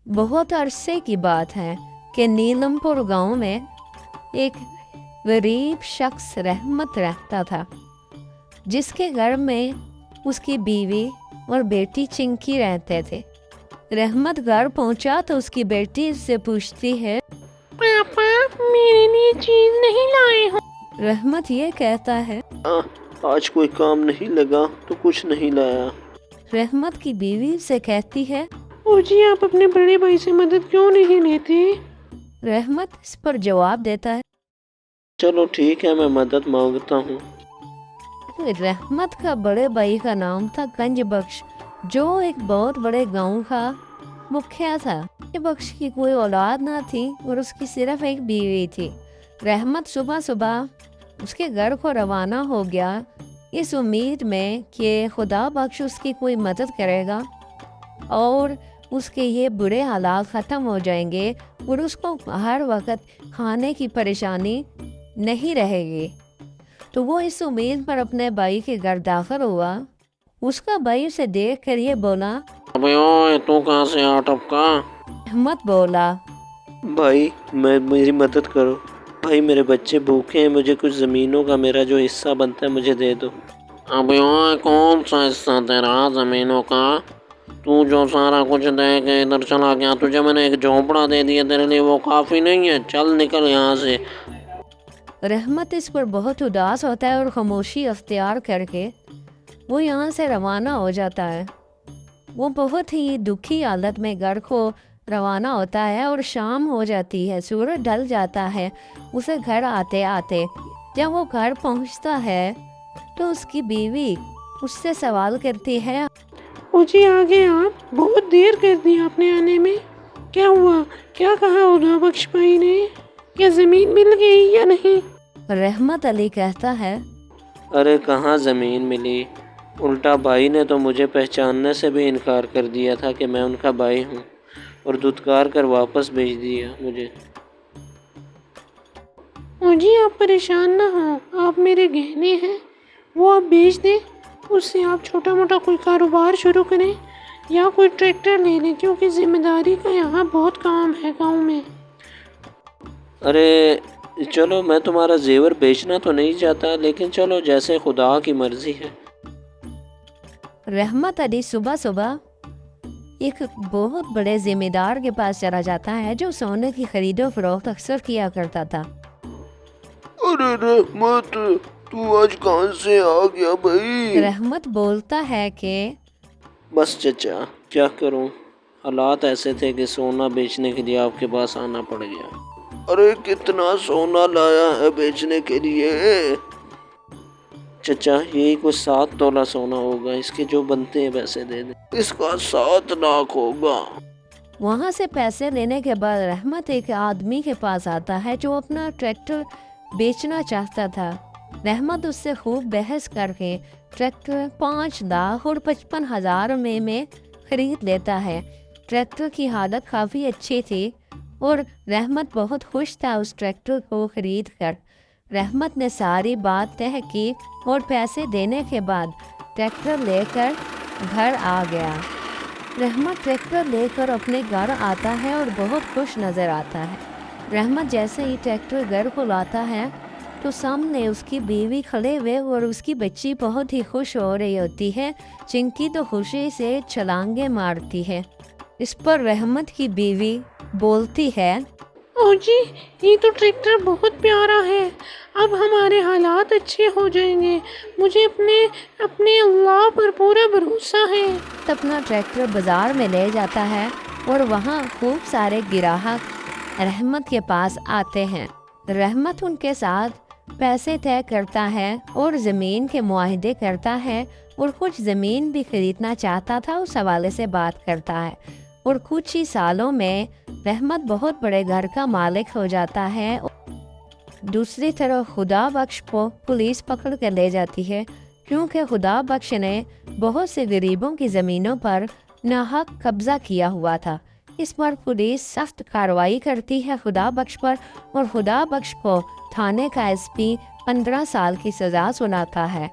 بہت عرصے کی بات ہے کہ نیلم پور گاؤں میں ایک غریب شخص رحمت رہتا تھا، جس کے گھر میں اس کی بیوی اور بیٹی چنکی رہتے تھے۔ رحمت گھر پہنچا تو اس کی بیٹی اس سے پوچھتی ہے، پاپا میرے لیے چیز نہیں لائے ہو؟ رحمت یہ کہتا ہے، آج کوئی کام نہیں لگا تو کچھ نہیں لایا۔ رحمت کی بیوی سے کہتی ہے، جی آپ اپنے بڑے بھائی سے مدد کیوں نہیں لیتے؟ رحمت اس پر جواب دیتا ہے، چلو ٹھیک ہے، میں مدد مانگتا ہوں۔ رحمت کا بڑے بھائی کا نام تھا گنج بخش، جو ایک بہت بڑے گاؤں کا مکھیا تھا۔ گنج بخش کی کوئی اولاد نہ تھی اور اس کی صرف ایک بیوی تھی۔ رحمت صبح صبح اس کے گھر کو روانہ ہو گیا، اس امید میں کہ خدا بخش اس کی کوئی مدد کرے گا اور اس کے یہ برے حالات ختم ہو جائیں گے اور اس کو ہر وقت کھانے کی پریشانی نہیں رہے گی۔ تو وہ اس امید پر اپنے بھائی کے گھر داخل ہوا۔ اس کا بھائی اسے دیکھ کر یہ بولا، ابے اوئے تو کہاں سے آ ٹپکا؟ رحمت بولا، بھائی میری مدد کرو، بھائی میرے بچے بھوکے ہیں، مجھے کچھ زمینوں کا میرا جو حصہ بنتا ہے مجھے دے دو۔ ابے اوئے کون سا حصہ تیرا زمینوں کا؟ تو جو سارا کچھ دے کے ادھر چلا گیا، تجھے میں نے ایک جھونپڑا دے دیا، تیرے لیے وہ کافی نہیں ہے؟ چل نکل یہاں سے۔ رحمت اس پر بہت اداس ہوتا ہے اور خاموشی اختیار کر کے وہ یہاں سے روانہ ہو جاتا ہے۔ وہ بہت ہی دکھی حالت میں گھر کو روانہ ہوتا ہے اور شام ہو جاتی ہے، سورج ڈھل جاتا ہے اسے گھر آتے آتے۔ جب وہ گھر پہنچتا ہے تو اس کی بیوی اس سے سوال کرتی ہے، جی آگے آپ بہت دیر کر دی آپ نے آنے میں، کیا ہوا؟ کیا کہا خدا بخش بھائی نے؟ کیا زمین مل گئی یا نہیں؟ رحمت علی کہتا ہے، ارے کہاں زمین ملی، الٹا بھائی نے تو مجھے پہچاننے سے بھی انکار کر دیا تھا کہ میں ان کا بھائی ہوں، اور دھتکار کر واپس بھیج دیا مجھے۔ جی آپ پریشان نہ ہوں، آپ میرے گہنے ہیں وہ آپ بیچ دیں، اس سے آپ چھوٹا موٹا کوئی کاروبار شروع کریں یا کوئی ٹریکٹر لے لیں، کیونکہ ذمہ داری کا یہاں بہت کام ہے گاؤں میں۔ ارے چلو، میں تمہارا زیور بیچنا تو نہیں چاہتا، لیکن چلو جیسے خدا کی مرضی ہے۔ رحمت علی صبح صبح ایک بہت بڑے ذمہ دار کے پاس چلا جاتا ہے جو سونے کی خرید و فروخت اکثر کیا کرتا تھا۔ ارے رحمت، تو آج کہاں سے آ گیا بھائی؟ رحمت بولتا ہے کہ بس چچا، کیا کروں، حالات ایسے تھے کہ سونا بیچنے کے لیے آپ کے پاس آنا پڑ گیا۔ ارے کتنا سونا لایا ہے بیچنے کے لیے؟ چچا یہی کچھ 7 تولہ سونا ہوگا، اس کے جو بنتے ہیں پیسے دے دیں۔ اس کا 7 لاکھ ہوگا۔ وہاں سے پیسے لینے کے بعد رحمت ایک آدمی کے پاس آتا ہے جو اپنا ٹریکٹر بیچنا چاہتا تھا۔ رحمت اس سے خوب بحث کر کے ٹریکٹر 5,55,000 میں خرید لیتا ہے۔ ٹریکٹر کی حالت کافی اچھی تھی اور رحمت بہت خوش تھا اس ٹریکٹر کو خرید کر۔ رحمت نے ساری بات طے کی اور پیسے دینے کے بعد ٹریکٹر لے کر گھر آ گیا۔ رحمت ٹریکٹر لے کر اپنے گھر آتا ہے اور بہت خوش نظر آتا ہے۔ رحمت جیسے ہی ٹریکٹر گھر کو لاتا ہے تو سامنے اس کی بیوی کھڑے ہوئے اور اس کی بچی بہت ہی خوش ہو رہی ہوتی ہے۔ چنکی تو خوشی سے چھلانگیں مارتی ہے۔ اس پر رحمت کی بیوی بولتی ہے، جی یہ تو ٹریکٹر بہت پیارا ہے، اب ہمارے حالات اچھے ہو جائیں گے، مجھے اپنے اللہ پر پورا بھروسہ ہے۔ اپنا ٹریکٹر بازار میں لے جاتا ہے اور وہاں خوب سارے گراہک رحمت کے پاس آتے ہیں۔ رحمت ان کے ساتھ پیسے طے کرتا ہے اور زمین کے معاہدے کرتا ہے اور کچھ زمین بھی خریدنا چاہتا تھا، اس حوالے سے بات کرتا ہے، اور کچھ ہی سالوں میں رحمت بہت بڑے گھر کا مالک ہو جاتا ہے۔ دوسری طرف خدا بخش کو پولیس پکڑ کر لے جاتی ہے کیونکہ خدا بخش نے بہت سے غریبوں کی زمینوں پر ناحق قبضہ کیا ہوا تھا۔ اس پر پولیس سخت کارروائی کرتی ہے خدا بخش پر، اور خدا بخش کو تھانے کا ایس پی 15 سال کی سزا سناتا ہے۔